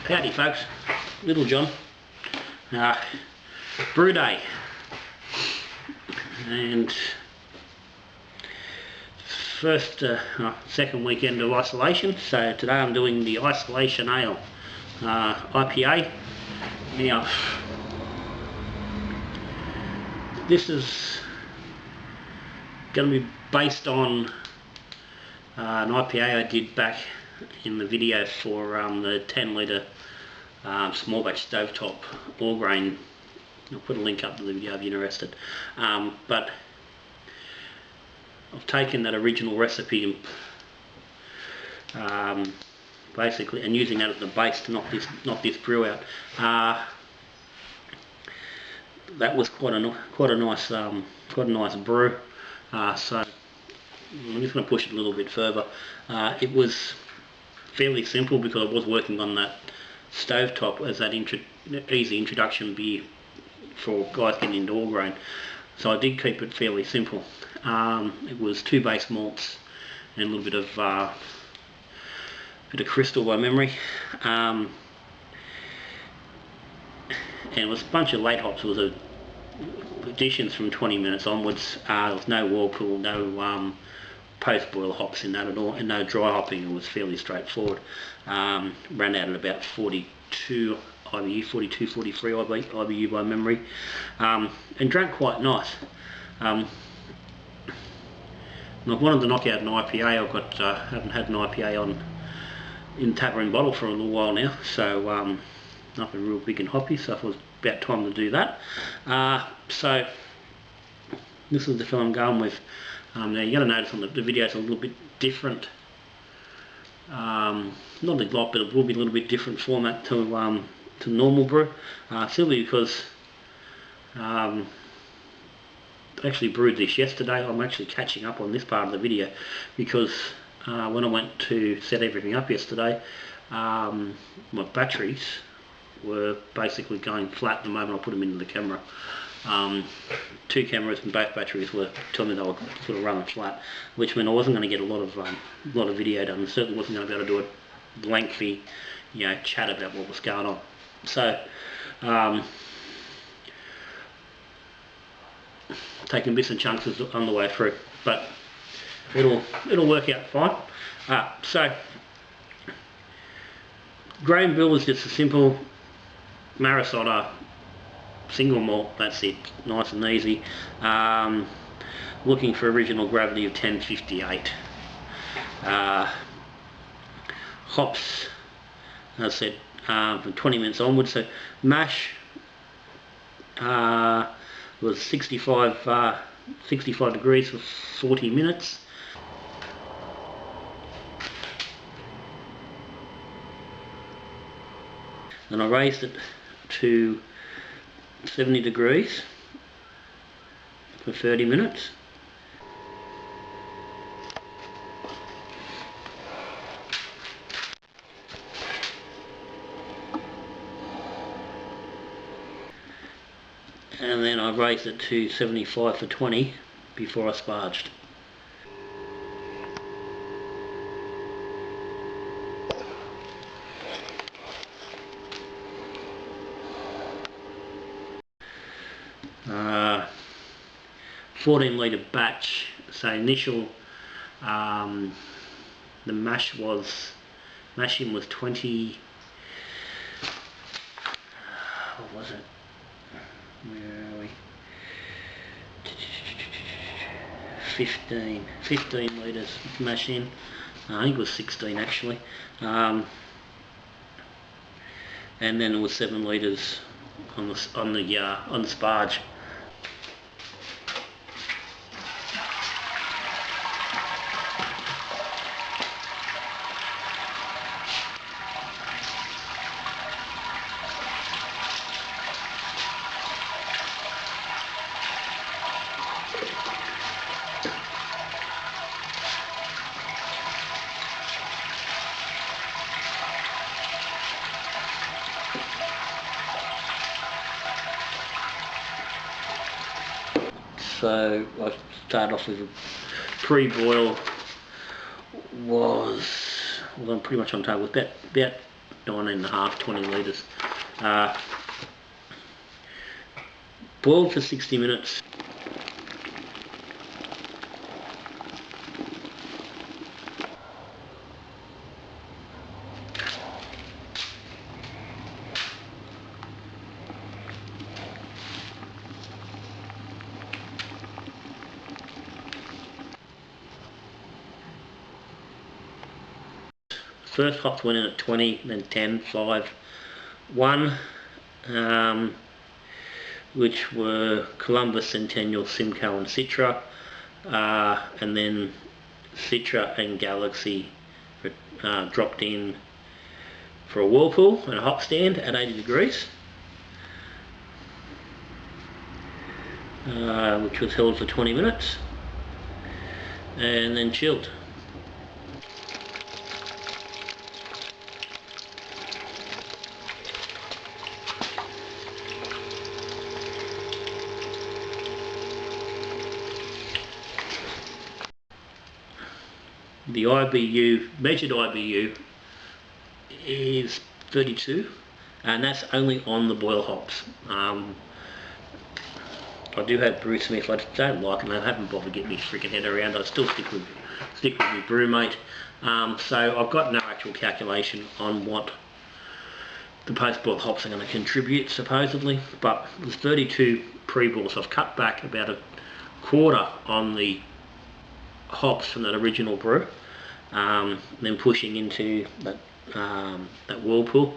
Howdy folks, Little John. Brew day, and second weekend of isolation. So today I'm doing the isolation ale IPA. Now this is going to be based on an IPA I did back in the video for the 10 litre small batch stovetop all grain. I'll put a link up to the video if you're interested. But I've taken that original recipe and basically and using that as the base to knock this brew out. That was quite a nice brew. So I'm just going to push it a little bit further. It was fairly simple because I was working on that stovetop as that easy introduction beer for guys getting into all grain. So I did keep it fairly simple. It was 2 base malts and a little bit of crystal by memory, and it was a bunch of late hops. It was additions from 20 minutes onwards. There was no whirlpool, no post boil hops in that at all, and no dry hopping. It was fairly straightforward. Ran out at about 42 IBU, 42, 43 IBU by memory, and drank quite nice. I wanted to knock out an IPA. Haven't had an IPA in tap-room bottle for a little while now, so nothing real big and hoppy, so it was about time to do that. So this is the film I'm going with. Now you're going to notice on the video it's a little bit different, not a lot, but it will be a little bit different format to normal brew, simply because I actually brewed this yesterday. I'm actually catching up on this part of the video because when I went to set everything up yesterday, my batteries were basically going flat the moment I put them into the camera. 2 cameras and both batteries were telling me they were sort of running flat, which meant I wasn't going to get a lot of video done. I certainly wasn't going to be able to do a lengthy, chat about what was going on. So taking bits and chunks on the way through, but it'll work out fine. So grain bill is just a simple Marisota single malt. That's it, nice and easy. Looking for original gravity of 1058. Hops, as I said, from 20 minutes onwards. So mash was 65 degrees for 40 minutes. Then I raised it to 70 degrees for 30 minutes. And then I raised it to 75 for 20 before I sparged. Uh, 14 litre batch. So initial the mashing was 20. What was it? Where are we? 15 litres mash in. I think it was 16 actually. And then it was 7 litres on the sparge. So I started off with a pre-boil was, well, I'm pretty much on target with about 9.5, 20 litres. Boiled for 60 minutes. First hops went in at 20, then 10, 5, 1, which were Columbus, Centennial, Simcoe and Citra, and then Citra and Galaxy dropped in for a whirlpool and a hop stand at 80 degrees, which was held for 20 minutes, and then chilled. The IBU, measured IBU, is 32, and that's only on the boil hops. I do have Brewzilla. If I don't like them, I haven't bothered getting my freaking head around. I still stick with my Brewmate. So I've got no actual calculation on what the post-boil hops are going to contribute, supposedly, but there's 32 pre-boil, so I've cut back about a quarter on the hops from that original brew, then pushing into that whirlpool.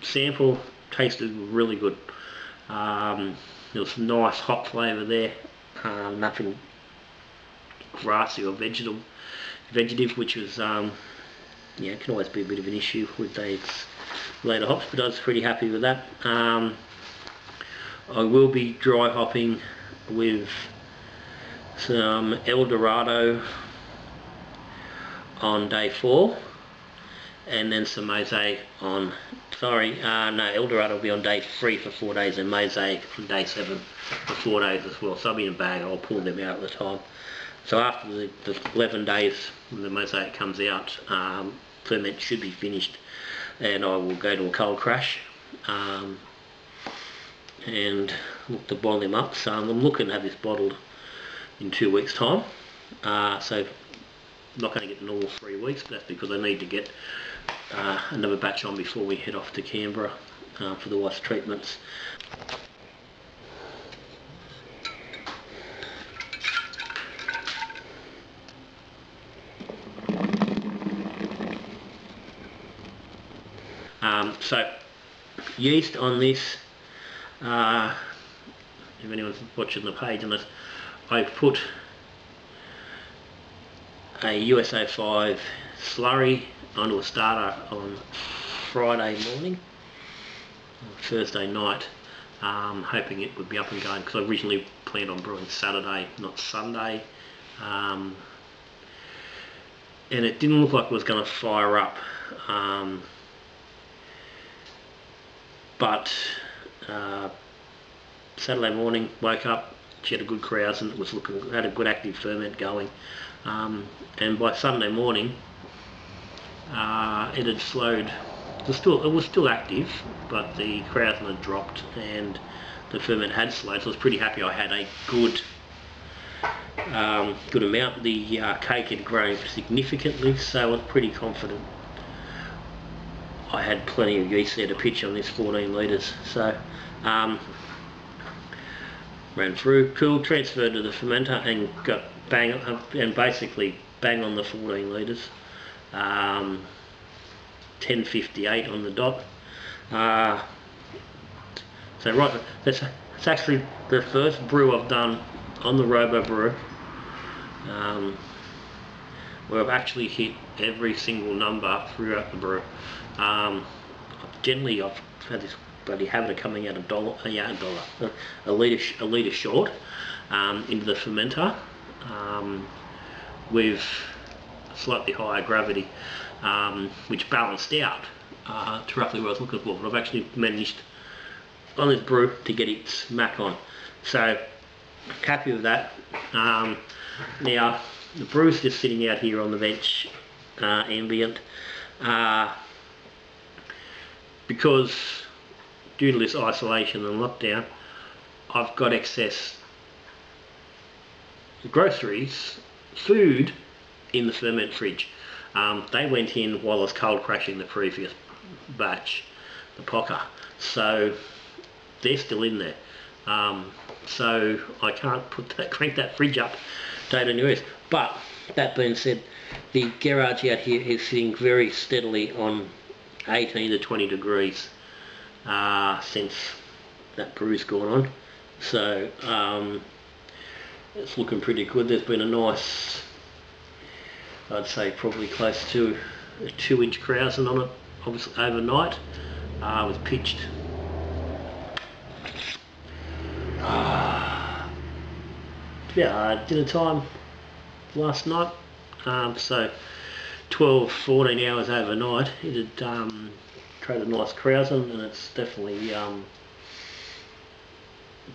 Sample tasted really good. There was nice hop flavour there, nothing grassy or vegetative, which was yeah, it can always be a bit of an issue with these later hops, but I was pretty happy with that. I will be dry hopping with some El Dorado on day 4, and then some Mosaic on, no, El Dorado will be on day 3 for 4 days, and Mosaic on day 7 for 4 days as well. So I'll be in a bag, I'll pull them out at the time. So after the 11 days when the Mosaic comes out, ferment should be finished, and I will go to a cold crash and look to boil them up. So I'm looking to have this bottled in 2 weeks time. So I'm not going to get the normal 3 weeks, but that's because I need to get another batch on before we head off to Canberra for the wash treatments. So yeast on this, if anyone's watching the page on this, I've put a USA 5 slurry onto a starter on Friday morning, Thursday night, hoping it would be up and going, because I originally planned on brewing Saturday, not Sunday, and it didn't look like it was going to fire up, but Saturday morning, woke up, she had a good crowds and it was had a good active ferment going, and by Sunday morning it had slowed. It was still active, but the crowds had dropped and the ferment had slowed, so I was pretty happy. I had a good amount. The cake had grown significantly, so I was pretty confident I had plenty of yeast there to pitch on this 14 litres. So ran through, cooled, transferred to the fermenter, and got basically bang on the 14 litres. 10:58 on the dot. So right, it's actually the first brew I've done on the Robebrew where I've actually hit every single number throughout the brew. Generally I've had this bloody habit of coming out a litre short into the fermenter with slightly higher gravity, which balanced out to roughly what I was looking for. But I've actually managed on this brew to get it smack on, so happy with that. Now the brew's just sitting out here on the bench, ambient, because due to this isolation and lockdown, I've got excess groceries, food in the ferment fridge. They went in while I was cold crashing the previous batch, the pocker, so they're still in there. So I can't crank that fridge up to 18 degrees. But that being said, the garage out here is sitting very steadily on 18 to 20 degrees since that brew's gone on. So it's looking pretty good. There's been a nice, I'd say probably close to a 2-inch krausen on it, obviously overnight, with pitched. Dinner time last night, so 12-14 hours overnight. It had created a nice krausen, and it's definitely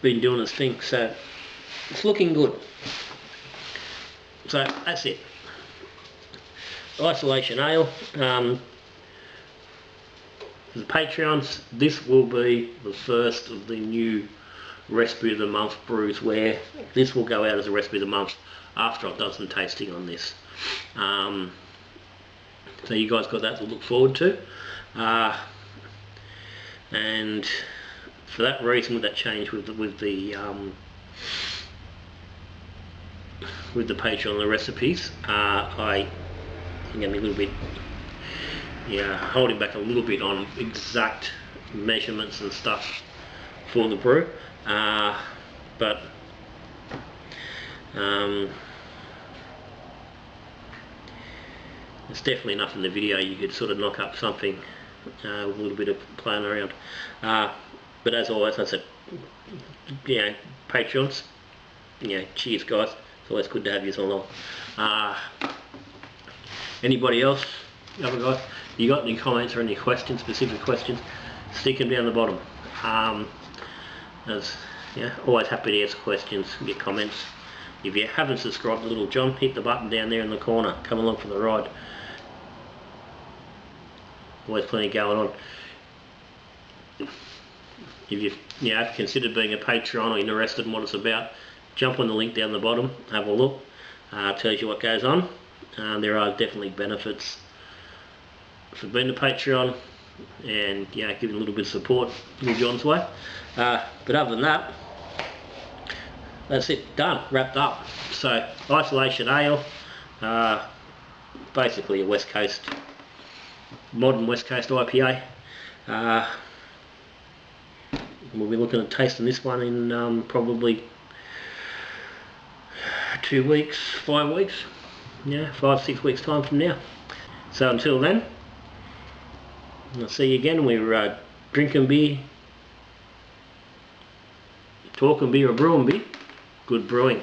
been doing its thing, so it's looking good. So that's it. Isolation ale. For the Patreons, this will be the first of the new Recipe of the Month brews, where this will go out as a Recipe of the Month after I've done some tasting on this. So you guys got that to look forward to. And for that reason, with that change with the Patreon, the recipes, I think I'm a little bit, holding back a little bit on exact measurements and stuff for the brew, but it's definitely enough in the video. You could sort of knock up something with a little bit of playing around. But as always, I said, Patreons, cheers guys. It's always good to have you along. Anybody else, other guys, you got any comments or any questions, specific questions, stick them down the bottom. Always happy to answer questions and get comments. If you haven't subscribed to Little John, hit the button down there in the corner. Come along for the ride. Always plenty going on. If you've considered being a Patreon or interested in what it's about, jump on the link down the bottom, have a look. Tells you what goes on. There are definitely benefits for being a Patreon, and giving a little bit of support Little John's way. But other than that, that's it, done, wrapped up. So Isolation Ale, basically a West Coast, modern West Coast IPA. We'll be looking at tasting this one in probably 2 weeks, 5 weeks, 5-6 weeks time from now. So until then, I'll see you again. We're drinking beer, talking beer or brewing beer. Good brewing.